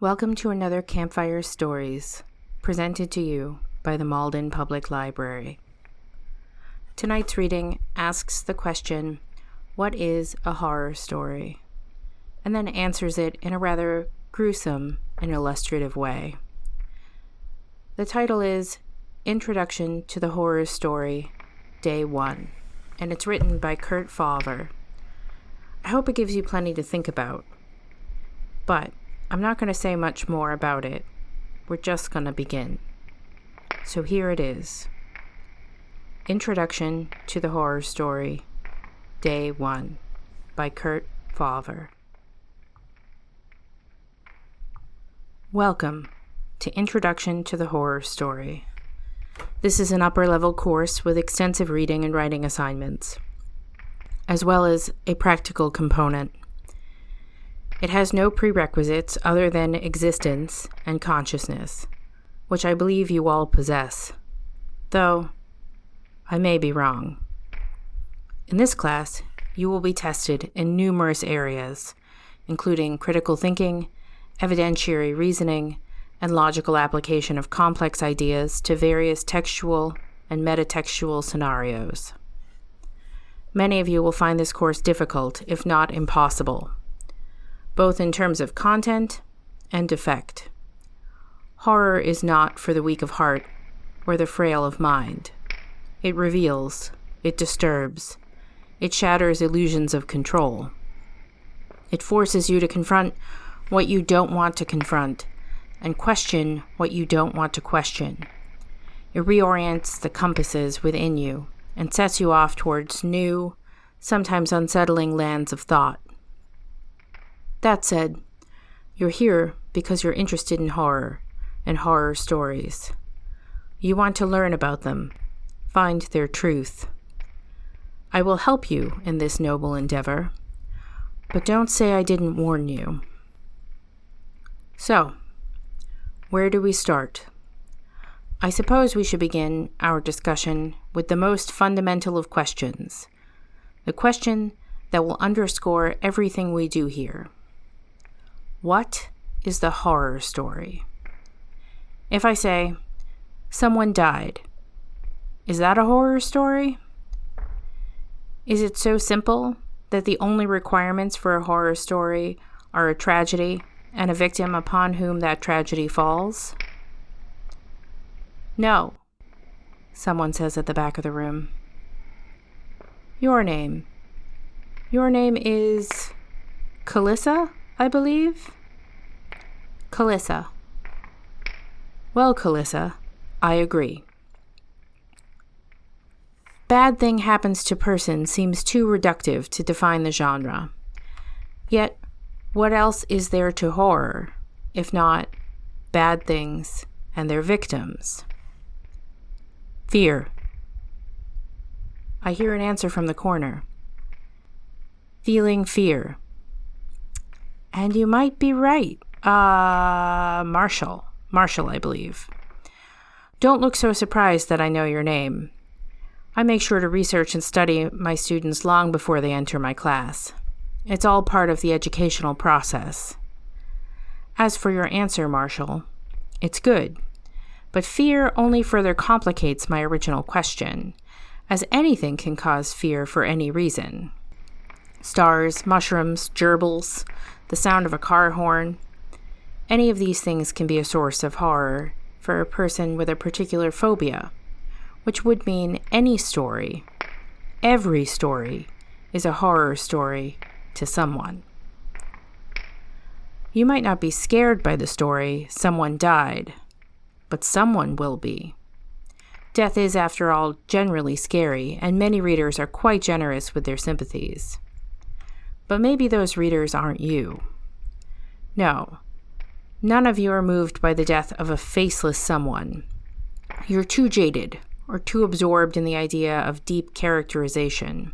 Welcome to another Campfire Stories, presented to you by the Malden Public Library. Tonight's reading asks the question, what is a horror story? And then answers it in a rather gruesome and illustrative way. The title is Introduction to the Horror Story, Day 1, and it's written by Kurt Fawver. I hope it gives you plenty to think about, but I'm not going to say much more about it. We're just going to begin. So here it is. Introduction to the Horror Story, Day 1, by Kurt Fawver. Welcome to Introduction to the Horror Story. This is an upper-level course with extensive reading and writing assignments, as well as a practical component. It has no prerequisites other than existence and consciousness, which I believe you all possess, though I may be wrong. In this class, you will be tested in numerous areas, including critical thinking, evidentiary reasoning, and logical application of complex ideas to various textual and metatextual scenarios. Many of you will find this course difficult, if not impossible, both in terms of content and effect. Horror is not for the weak of heart or the frail of mind. It reveals, it disturbs, it shatters illusions of control. It forces you to confront what you don't want to confront and question what you don't want to question. It reorients the compasses within you and sets you off towards new, sometimes unsettling lands of thought. That said, you're here because you're interested in horror and horror stories. You want to learn about them, find their truth. I will help you in this noble endeavor, but don't say I didn't warn you. So, where do we start? I suppose we should begin our discussion with the most fundamental of questions, the question that will underscore everything we do here. What is the horror story? If I say, someone died, is that a horror story? Is it so simple that the only requirements for a horror story are a tragedy and a victim upon whom that tragedy falls? No, someone says at the back of the room. Your name is Calissa, I believe? Calissa. Well, Calissa, I agree. Bad thing happens to person seems too reductive to define the genre. Yet, what else is there to horror, if not bad things and their victims? Fear. I hear an answer from the corner. Feeling fear. And you might be right. Marshall, I believe. Don't look so surprised that I know your name. I make sure to research and study my students long before they enter my class. It's all part of the educational process. As for your answer, Marshall, it's good, but fear only further complicates my original question, as anything can cause fear for any reason. Stars, mushrooms, gerbils, the sound of a car horn. Any of these things can be a source of horror for a person with a particular phobia, which would mean any story, every story, is a horror story to someone. You might not be scared by the story, someone died, but someone will be. Death is, after all, generally scary, and many readers are quite generous with their sympathies. But maybe those readers aren't you. No, none of you are moved by the death of a faceless someone. You're too jaded or too absorbed in the idea of deep characterization.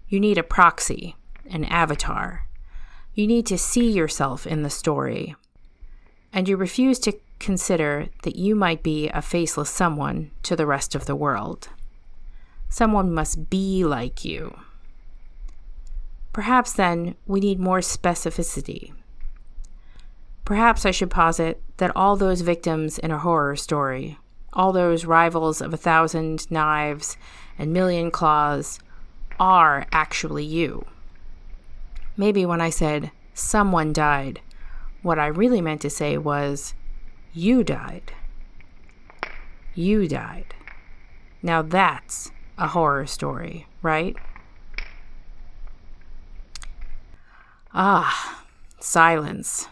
You need a proxy, an avatar. You need to see yourself in the story. And you refuse to consider that you might be a faceless someone to the rest of the world. Someone must be like you. Perhaps then we need more specificity. Perhaps I should posit that all those victims in a horror story, all those rivals of 1,000 knives and million claws, are actually you. Maybe when I said someone died, what I really meant to say was you died. You died. Now that's a horror story, right? Ah, silence.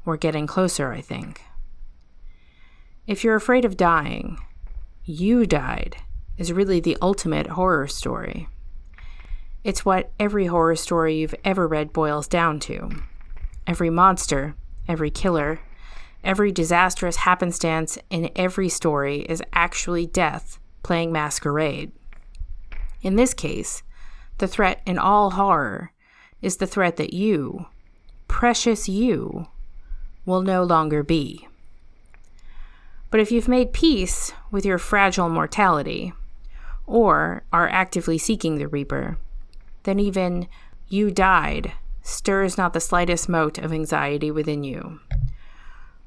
We're getting closer, I think. If you're afraid of dying, you died is really the ultimate horror story. It's what every horror story you've ever read boils down to. Every monster, every killer, every disastrous happenstance in every story is actually death playing masquerade. In this case, the threat in all horror is the threat that you, precious you, will no longer be. But if you've made peace with your fragile mortality, or are actively seeking the Reaper, then even you died stirs not the slightest mote of anxiety within you.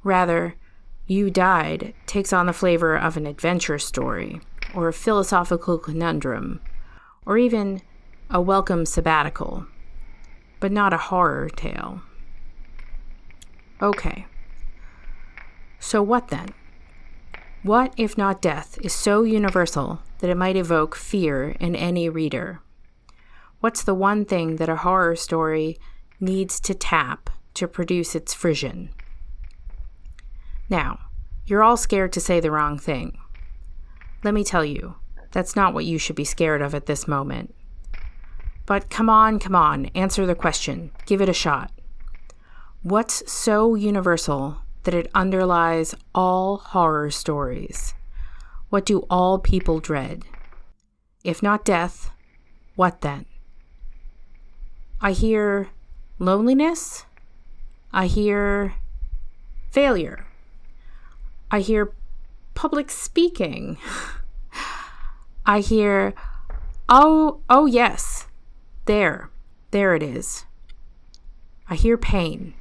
Rather, you died takes on the flavor of an adventure story, or a philosophical conundrum, or even a welcome sabbatical, but not a horror tale. Okay, so what then? What, if not death, is so universal that it might evoke fear in any reader? What's the one thing that a horror story needs to tap to produce its frisson? Now, you're all scared to say the wrong thing. Let me tell you, that's not what you should be scared of at this moment. But come on, answer the question. Give it a shot. What's so universal that it underlies all horror stories? What do all people dread? If not death, what then? I hear loneliness. I hear failure. I hear public speaking. I hear, oh yes, there it is. I hear pain.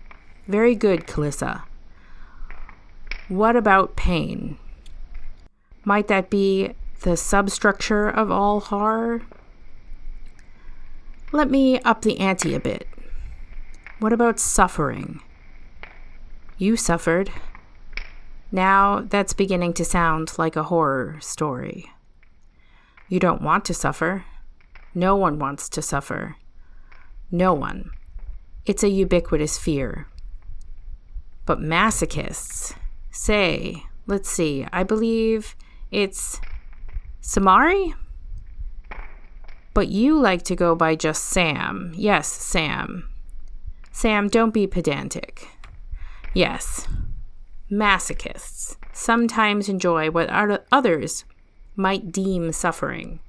Very good, Calissa. What about pain? Might that be the substructure of all horror? Let me up the ante a bit. What about suffering? You suffered. Now that's beginning to sound like a horror story. You don't want to suffer. No one wants to suffer. No one. It's a ubiquitous fear. But masochists say, let's see, I believe it's Samari? But you like to go by just Sam. Yes, Sam. Sam, don't be pedantic. Yes, masochists sometimes enjoy what others might deem suffering.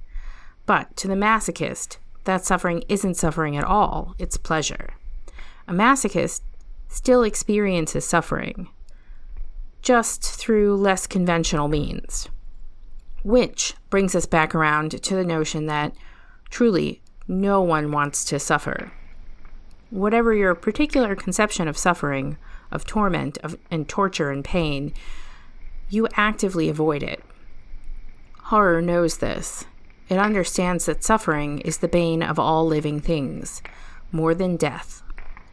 But to the masochist, that suffering isn't suffering at all, it's pleasure. A masochist still experiences suffering, just through less conventional means. Which brings us back around to the notion that truly no one wants to suffer. Whatever your particular conception of suffering, of torment, and torture and pain, you actively avoid it. Horror knows this. It understands that suffering is the bane of all living things, more than death.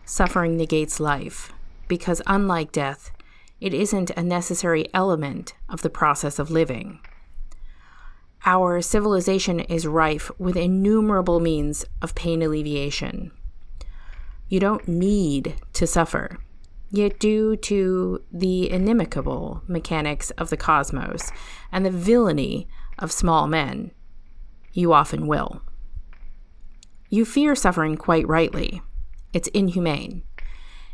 Suffering negates life, because unlike death, it isn't a necessary element of the process of living. Our civilization is rife with innumerable means of pain alleviation. You don't need to suffer, yet due to the inimical mechanics of the cosmos and the villainy of small men, you often will. You fear suffering quite rightly. It's inhumane.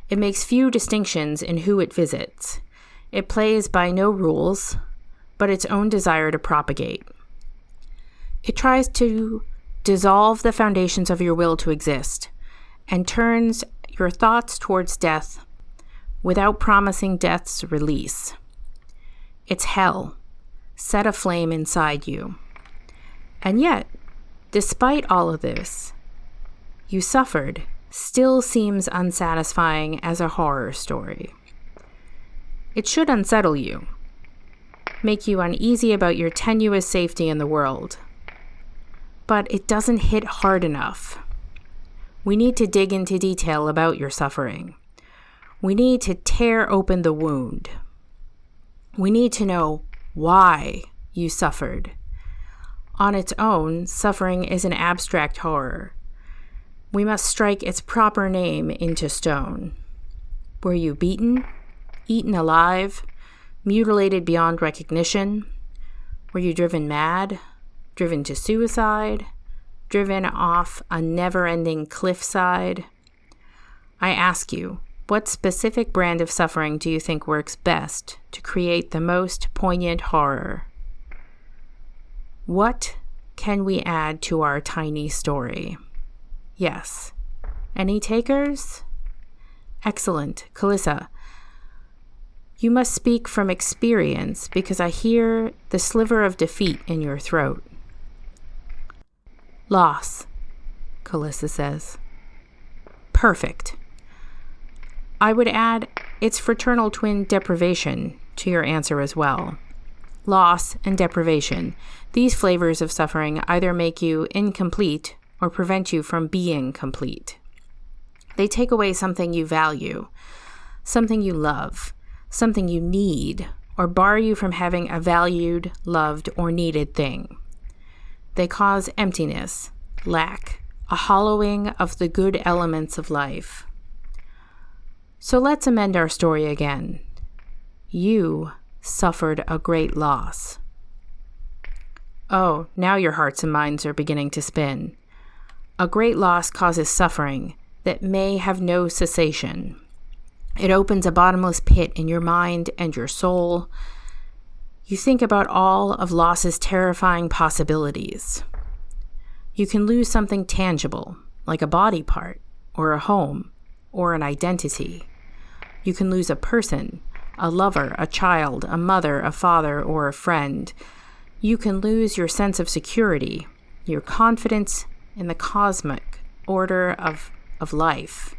It makes few distinctions in who it visits. It plays by no rules, but its own desire to propagate. It tries to dissolve the foundations of your will to exist, and turns your thoughts towards death without promising death's release. It's hell, set aflame inside you. And yet, despite all of this, you suffered still seems unsatisfying as a horror story. It should unsettle you, make you uneasy about your tenuous safety in the world. But it doesn't hit hard enough. We need to dig into detail about your suffering. We need to tear open the wound. We need to know why you suffered. On its own, suffering is an abstract horror. We must strike its proper name into stone. Were you beaten, eaten alive, mutilated beyond recognition? Were you driven mad, driven to suicide, driven off a never-ending cliffside? I ask you, what specific brand of suffering do you think works best to create the most poignant horror? What can we add to our tiny story? Yes. Any takers? Excellent. Calissa, you must speak from experience because I hear the sliver of defeat in your throat. Loss, Calissa says. Perfect. I would add its fraternal twin deprivation to your answer as well. Loss and deprivation. These flavors of suffering either make you incomplete or prevent you from being complete. They take away something you value, something you love, something you need, or bar you from having a valued, loved, or needed thing. They cause emptiness, lack, a hollowing of the good elements of life. So let's amend our story again. You suffered a great loss. Oh, now your hearts and minds are beginning to spin. A great loss causes suffering that may have no cessation. It opens a bottomless pit in your mind and your soul. You think about all of loss's terrifying possibilities. You can lose something tangible, like a body part, or a home, or an identity. You can lose a person, a lover, a child, a mother, a father, or a friend. You can lose your sense of security, your confidence in the cosmic order of life,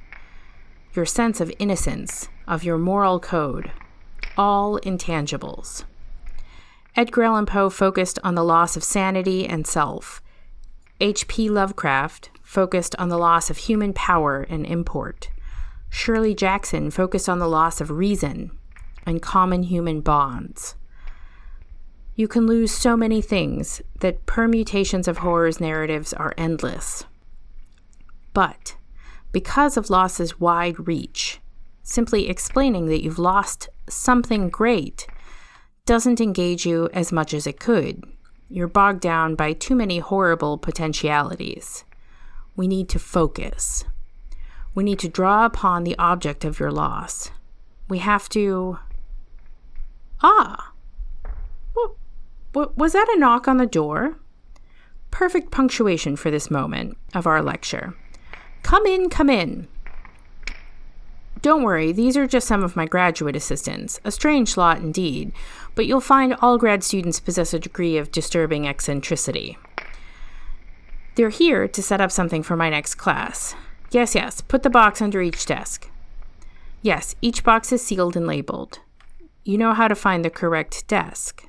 your sense of innocence, of your moral code, all intangibles. Edgar Allan Poe focused on the loss of sanity and self. H.P. Lovecraft focused on the loss of human power and import. Shirley Jackson focused on the loss of reason and common human bonds. You can lose so many things that permutations of horror's narratives are endless. But because of loss's wide reach, simply explaining that you've lost something great doesn't engage you as much as it could. You're bogged down by too many horrible potentialities. We need to focus. We need to draw upon the object of your loss. We have to... Was that a knock on the door? Perfect punctuation for this moment of our lecture. Come in, come in. Don't worry, these are just some of my graduate assistants. A strange lot indeed, but you'll find all grad students possess a degree of disturbing eccentricity. They're here to set up something for my next class. Yes, put the box under each desk. Yes, each box is sealed and labeled. You know how to find the correct desk.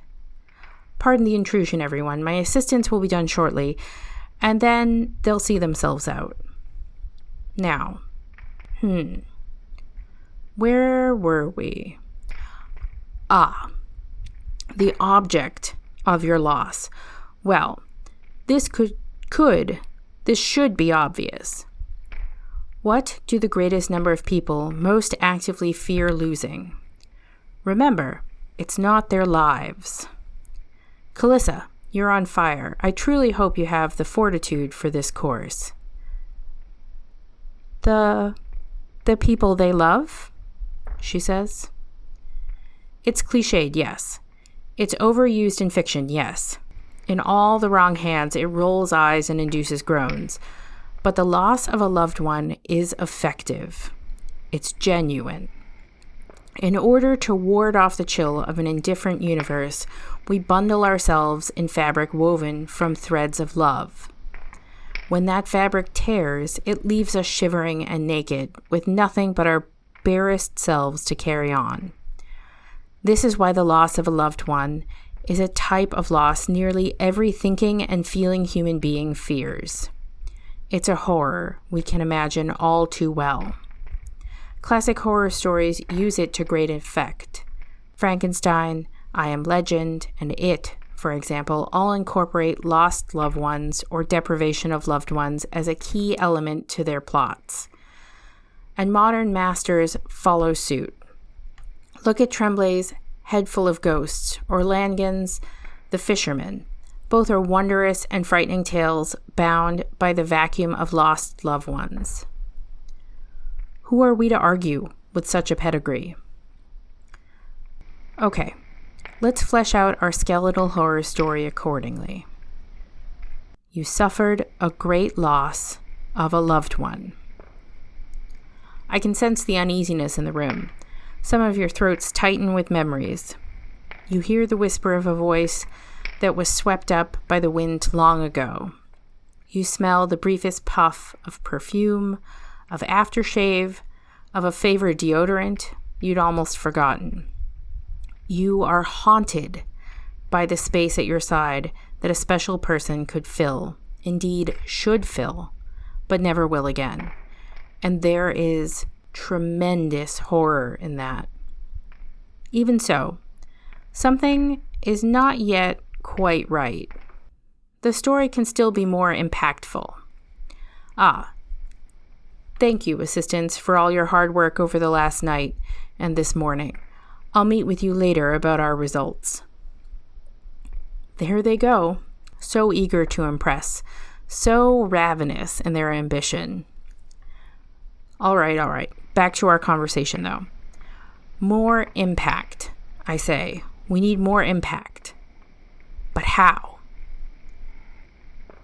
Pardon the intrusion, everyone. My assistants will be done shortly, and then they'll see themselves out. Now, where were we? The object of your loss. Well, this this should be obvious. What do the greatest number of people most actively fear losing? Remember, it's not their lives. Calissa, you're on fire. I truly hope you have the fortitude for this course. The people they love? She says. It's cliched, yes. It's overused in fiction, yes. In all the wrong hands, it rolls eyes and induces groans. But the loss of a loved one is effective. It's genuine. In order to ward off the chill of an indifferent universe, we bundle ourselves in fabric woven from threads of love. When that fabric tears, it leaves us shivering and naked, with nothing but our barest selves to carry on. This is why the loss of a loved one is a type of loss nearly every thinking and feeling human being fears. It's a horror we can imagine all too well. Classic horror stories use it to great effect. Frankenstein, I Am Legend, and It, for example, all incorporate lost loved ones or deprivation of loved ones as a key element to their plots. And modern masters follow suit. Look at Tremblay's Head Full of Ghosts or Langan's The Fisherman. Both are wondrous and frightening tales bound by the vacuum of lost loved ones. Who are we to argue with such a pedigree? Okay, let's flesh out our skeletal horror story accordingly. You suffered a great loss of a loved one. I can sense the uneasiness in the room. Some of your throats tighten with memories. You hear the whisper of a voice that was swept up by the wind long ago. You smell the briefest puff of perfume, of aftershave, of a favorite deodorant you'd almost forgotten. You are haunted by the space at your side that a special person could fill, indeed should fill, but never will again. And there is tremendous horror in that. Even so, something is not yet quite right. The story can still be more impactful. Thank you, assistants, for all your hard work over the last night and this morning. I'll meet with you later about our results. There they go, so eager to impress, so ravenous in their ambition. All right. Back to our conversation, though. More impact, I say. We need more impact. But how?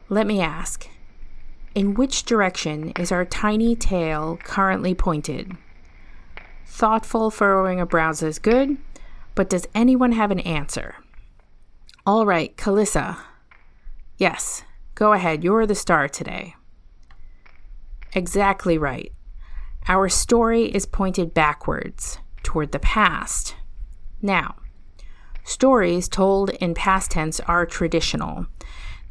Let me ask, in which direction is our tiny tail currently pointed? Thoughtful furrowing of brows is good, but does anyone have an answer? All right, Calissa. Yes, go ahead, you're the star today. Exactly right. Our story is pointed backwards, toward the past. Now, stories told in past tense are traditional.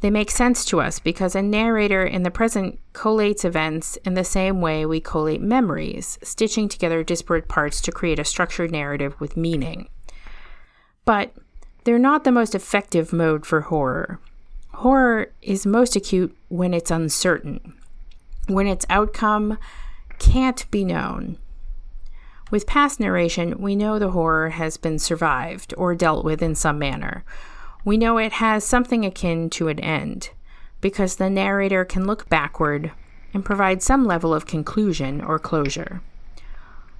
They make sense to us because a narrator in the present collates events in the same way we collate memories, stitching together disparate parts to create a structured narrative with meaning. But they're not the most effective mode for horror. Horror is most acute when it's uncertain, when its outcome can't be known. With past narration, we know the horror has been survived or dealt with in some manner. We know it has something akin to an end, because the narrator can look backward and provide some level of conclusion or closure.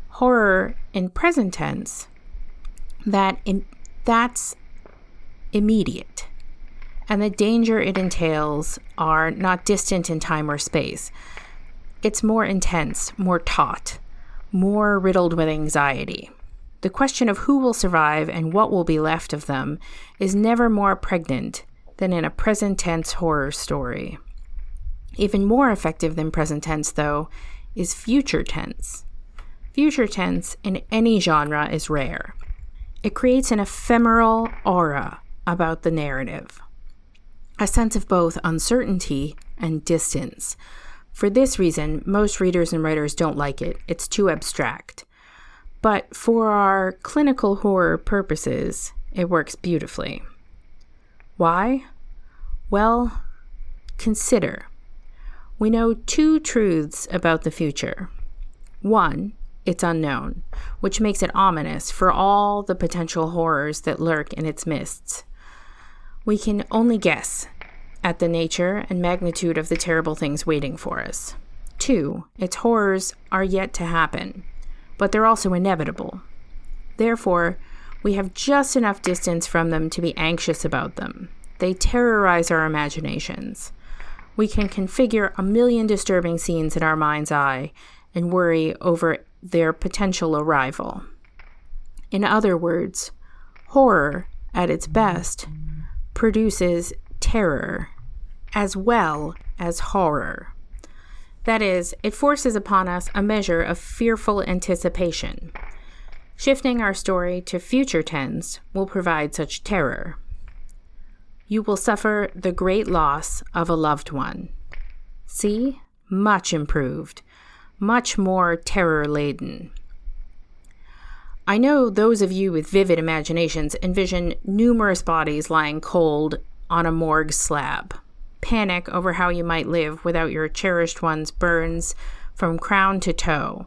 Horror in present tense, that's immediate, and the danger it entails are not distant in time or space. It's more intense, more taut, more riddled with anxiety. The question of who will survive and what will be left of them is never more pregnant than in a present tense horror story. Even more effective than present tense, though, is future tense. Future tense in any genre is rare. It creates an ephemeral aura about the narrative, a sense of both uncertainty and distance. For this reason, most readers and writers don't like it. It's too abstract. But for our clinical horror purposes, it works beautifully. Why? Well, consider. We know two truths about the future. One, it's unknown, which makes it ominous for all the potential horrors that lurk in its midst. We can only guess at the nature and magnitude of the terrible things waiting for us. Two, its horrors are yet to happen, but they're also inevitable. Therefore, we have just enough distance from them to be anxious about them. They terrorize our imaginations. We can configure a million disturbing scenes in our mind's eye and worry over their potential arrival. In other words, horror, at its best, produces terror as well as horror. That is, it forces upon us a measure of fearful anticipation. Shifting our story to future tense will provide such terror. You will suffer the great loss of a loved one. See? Much improved. Much more terror-laden. I know those of you with vivid imaginations envision numerous bodies lying cold on a morgue slab. Panic over how you might live without your cherished ones burns from crown to toe.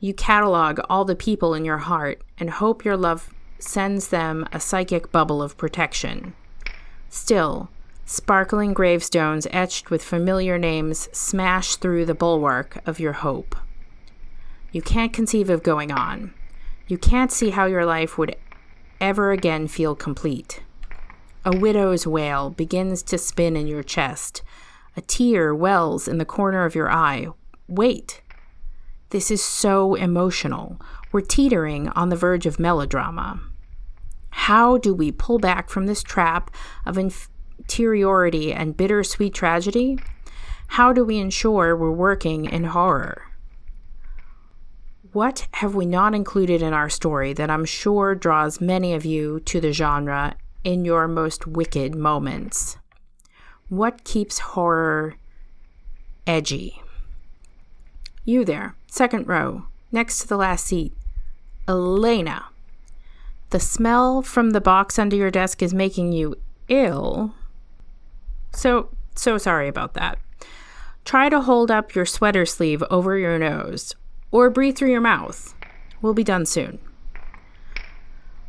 You catalog all the people in your heart and hope your love sends them a psychic bubble of protection. Still, sparkling gravestones etched with familiar names smash through the bulwark of your hope. You can't conceive of going on. You can't see how your life would ever again feel complete. A widow's wail begins to spin in your chest. A tear wells in the corner of your eye. Wait. This is so emotional. We're teetering on the verge of melodrama. How do we pull back from this trap of interiority and bittersweet tragedy? How do we ensure we're working in horror? What have we not included in our story that I'm sure draws many of you to the genre in your most wicked moments? What keeps horror edgy? You there, second row, next to the last seat. Elena. The smell from the box under your desk is making you ill. So sorry about that. Try to hold up your sweater sleeve over your nose, or breathe through your mouth. We'll be done soon.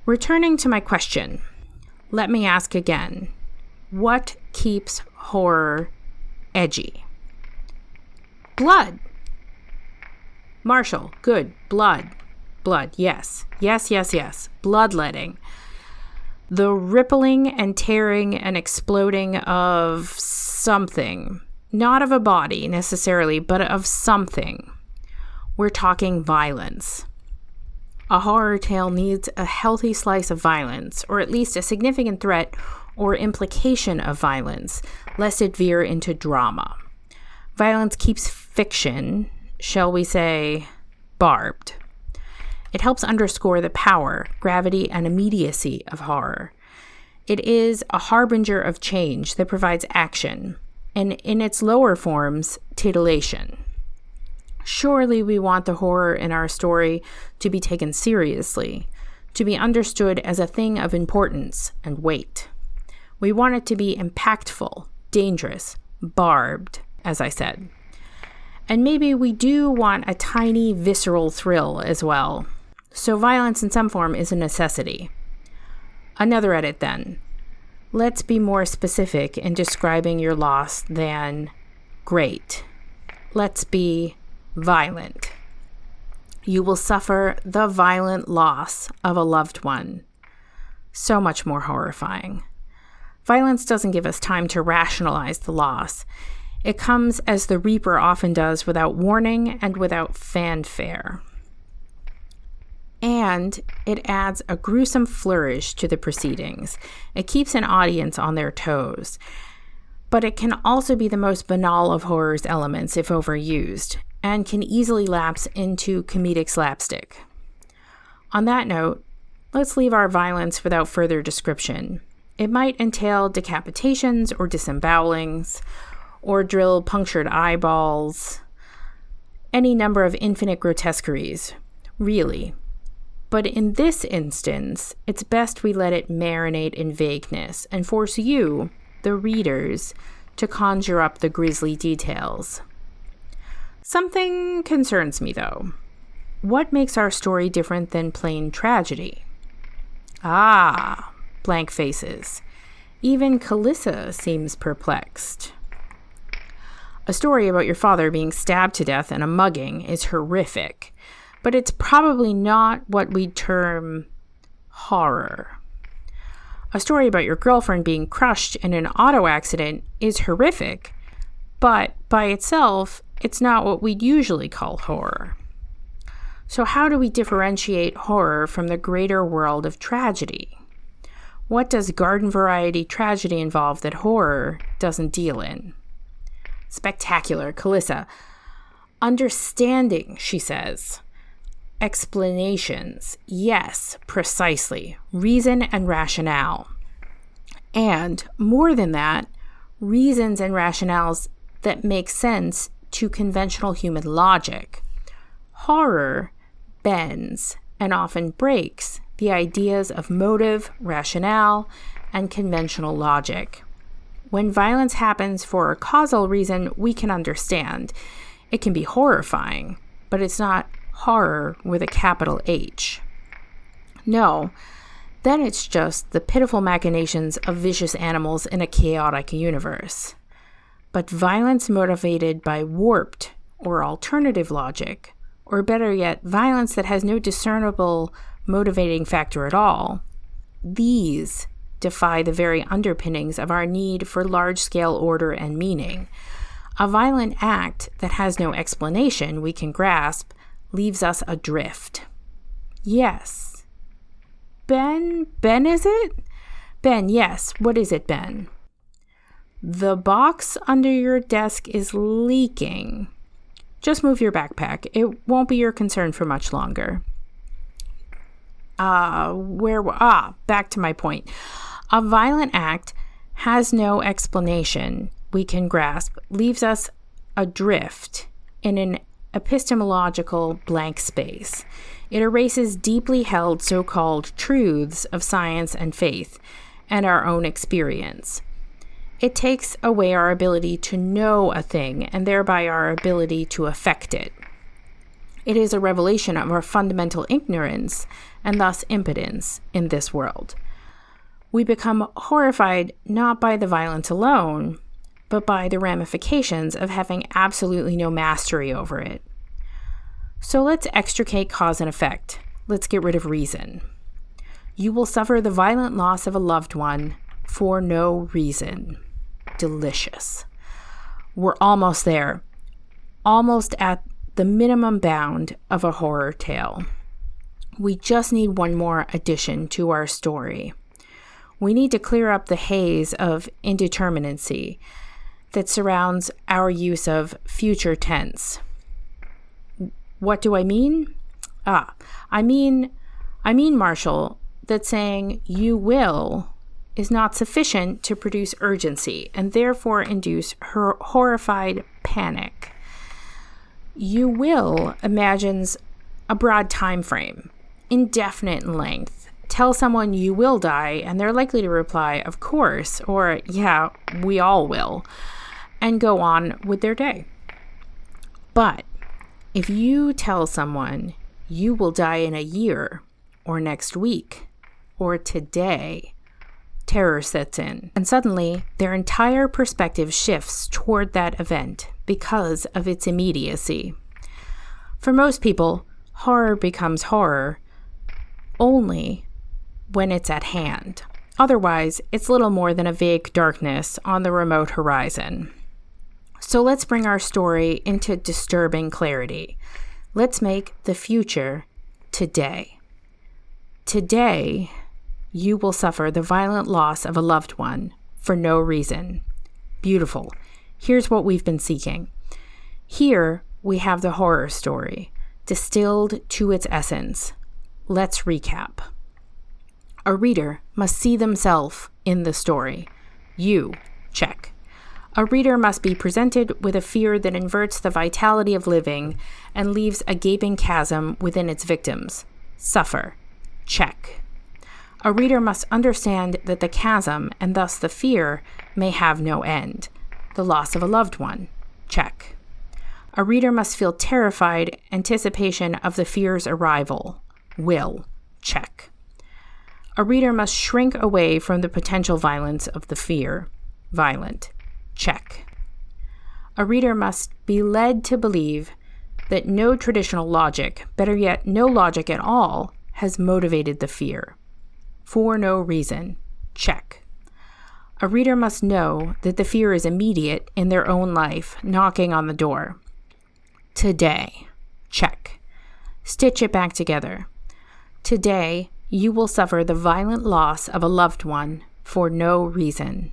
Returning to my question, let me ask again. What keeps horror edgy? Blood. Marshall, good. Blood. Yes. Bloodletting. The rippling and tearing and exploding of something. Not of a body necessarily, but of something. We're talking violence. A horror tale needs a healthy slice of violence, or at least a significant threat or implication of violence, lest it veer into drama. Violence keeps fiction, shall we say, barbed. It helps underscore the power, gravity, and immediacy of horror. It is a harbinger of change that provides action, and in its lower forms, titillation. Surely we want the horror in our story to be taken seriously, to be understood as a thing of importance and weight. We want it to be impactful, dangerous, barbed, as I said. And maybe we do want a tiny visceral thrill as well. So violence in some form is a necessity. Another edit then. Let's be more specific in describing your loss than great. Let's be violent. You will suffer the violent loss of a loved one. So much more horrifying. Violence doesn't give us time to rationalize the loss. It comes as the reaper often does, without warning and without fanfare. And it adds a gruesome flourish to the proceedings. It keeps an audience on their toes. But it can also be the most banal of horror's elements if overused, and can easily lapse into comedic slapstick. On that note, let's leave our violence without further description. It might entail decapitations or disembowelings, or drill punctured eyeballs, any number of infinite grotesqueries, really. But in this instance, it's best we let it marinate in vagueness and force you, the readers, to conjure up the grisly details. Something concerns me, though. What makes our story different than plain tragedy? Ah, blank faces. Even Calissa seems perplexed. A story about your father being stabbed to death in a mugging is horrific, but it's probably not what we'd term horror. A story about your girlfriend being crushed in an auto accident is horrific, but by itself, it's not what we'd usually call horror. So how do we differentiate horror from the greater world of tragedy? What does garden variety tragedy involve that horror doesn't deal in? Spectacular, Calissa. Understanding, she says. explanations. Yes, precisely. Reason and rationale. And more than that, reasons and rationales that make sense to conventional human logic. Horror bends and often breaks the ideas of motive, rationale, and conventional logic. When violence happens for a causal reason, we can understand. It can be horrifying, but it's not horror with a capital H. No, then it's just the pitiful machinations of vicious animals in a chaotic universe. But violence motivated by warped or alternative logic, or better yet, violence that has no discernible motivating factor at all, these defy the very underpinnings of our need for large-scale order and meaning. A violent act that has no explanation we can grasp leaves us adrift. Yes. Ben, is it? Ben, yes. What is it, Ben? The box under your desk is leaking. Just move your backpack. It won't be your concern for much longer. Back to my point. A violent act has no explanation we can grasp, leaves us adrift in an epistemological blank space. It erases deeply held so-called truths of science and faith and our own experience. It takes away our ability to know a thing and thereby our ability to affect it. It is a revelation of our fundamental ignorance and thus impotence in this world. We become horrified not by the violence alone, but by the ramifications of having absolutely no mastery over it. So let's extricate cause and effect. Let's get rid of reason. You will suffer the violent loss of a loved one for no reason. Delicious. We're almost there. Almost at the minimum bound of a horror tale. We just need one more addition to our story. We need to clear up the haze of indeterminacy that surrounds our use of future tense. What do I mean? I mean, Marshall, that saying you will is not sufficient to produce urgency and therefore induce horrified panic. You will imagines a broad time frame, indefinite in length. Tell someone you will die, and they're likely to reply, of course, or yeah, we all will, and go on with their day. But if you tell someone you will die in a year, or next week, or today, terror sets in, and suddenly their entire perspective shifts toward that event because of its immediacy. For most people, horror becomes horror only when it's at hand. Otherwise, it's little more than a vague darkness on the remote horizon. So let's bring our story into disturbing clarity. Let's make the future today. Today, you will suffer the violent loss of a loved one for no reason. Beautiful. Here's what we've been seeking. Here, we have the horror story, distilled to its essence. Let's recap. A reader must see themselves in the story. You, check. A reader must be presented with a fear that inverts the vitality of living and leaves a gaping chasm within its victims. Suffer, check. A reader must understand that the chasm, and thus the fear, may have no end. The loss of a loved one, check. A reader must feel terrified anticipation of the fear's arrival. Will, check. A reader must shrink away from the potential violence of the fear. Violent, check. A reader must be led to believe that no traditional logic, better yet, no logic at all, has motivated the fear. For no reason, check. A reader must know that the fear is immediate in their own life, knocking on the door. Today, check. Stitch it back together. Today, you will suffer the violent loss of a loved one for no reason.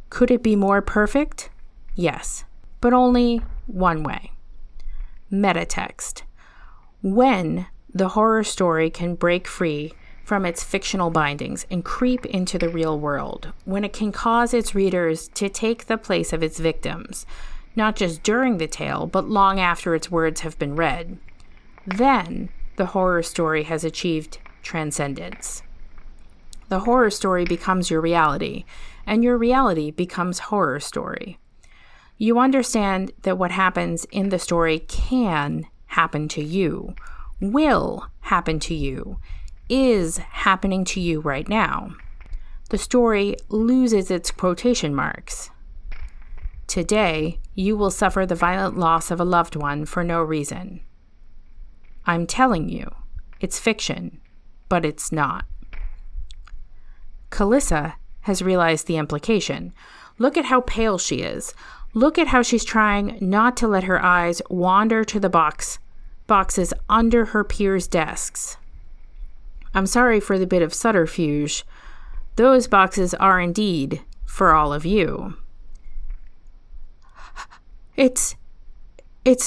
Could it be more perfect? Yes, but only one way. Metatext. When the horror story can break free from its fictional bindings and creep into the real world, when it can cause its readers to take the place of its victims, not just during the tale, but long after its words have been read, then the horror story has achieved transcendence. The horror story becomes your reality, and your reality becomes horror story. You understand that what happens in the story can happen to you, will happen to you, is happening to you right now. The story loses its quotation marks. Today, you will suffer the violent loss of a loved one for no reason. I'm telling you, it's fiction, but it's not. Calissa has realized the implication. Look at how pale she is. Look at how she's trying not to let her eyes wander to the boxes under her peers' desks. I'm sorry for the bit of subterfuge. Those boxes are indeed for all of you. It's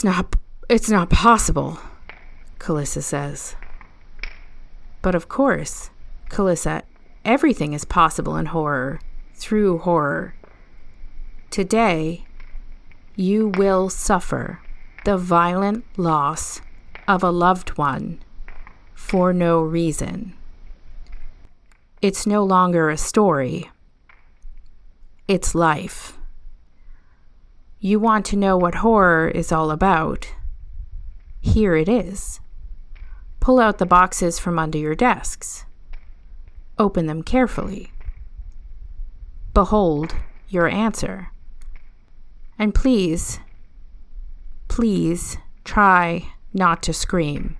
not possible, Calissa says. But of course, Calissa, everything is possible in horror, through horror. Today, you will suffer the violent loss of a loved one for no reason. It's no longer a story. It's life. You want to know what horror is all about? Here it is. Pull out the boxes from under your desks. Open them carefully. Behold your answer. And please try not to scream.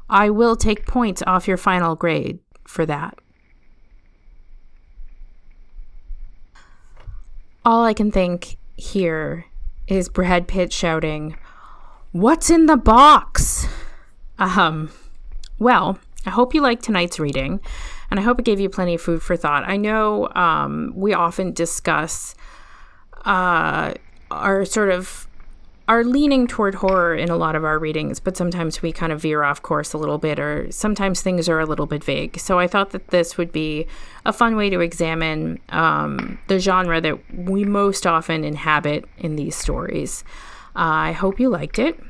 I will take points off your final grade for that. All I can think here is Brad Pitt shouting, "What's in the box?" Well, I hope you liked tonight's reading, and I hope it gave you plenty of food for thought. I know we often discuss our leaning toward horror in a lot of our readings, but sometimes we kind of veer off course a little bit, or sometimes things are a little bit vague. So I thought that this would be a fun way to examine the genre that we most often inhabit in these stories. I hope you liked it.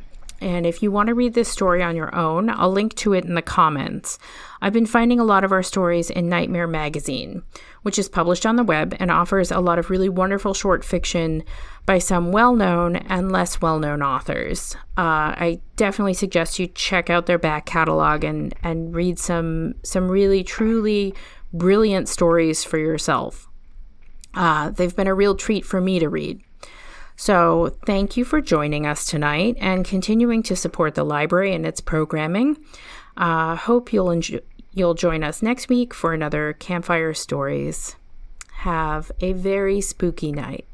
And if you want to read this story on your own, I'll link to it in the comments. I've been finding a lot of our stories in Nightmare Magazine, which is published on the web and offers a lot of really wonderful short fiction by some well-known and less well-known authors. I definitely suggest you check out their back catalog and read some really, truly brilliant stories for yourself. They've been a real treat for me to read. So thank you for joining us tonight and continuing to support the library and its programming. Hope you'll join us next week for another Campfire Stories. Have a very spooky night.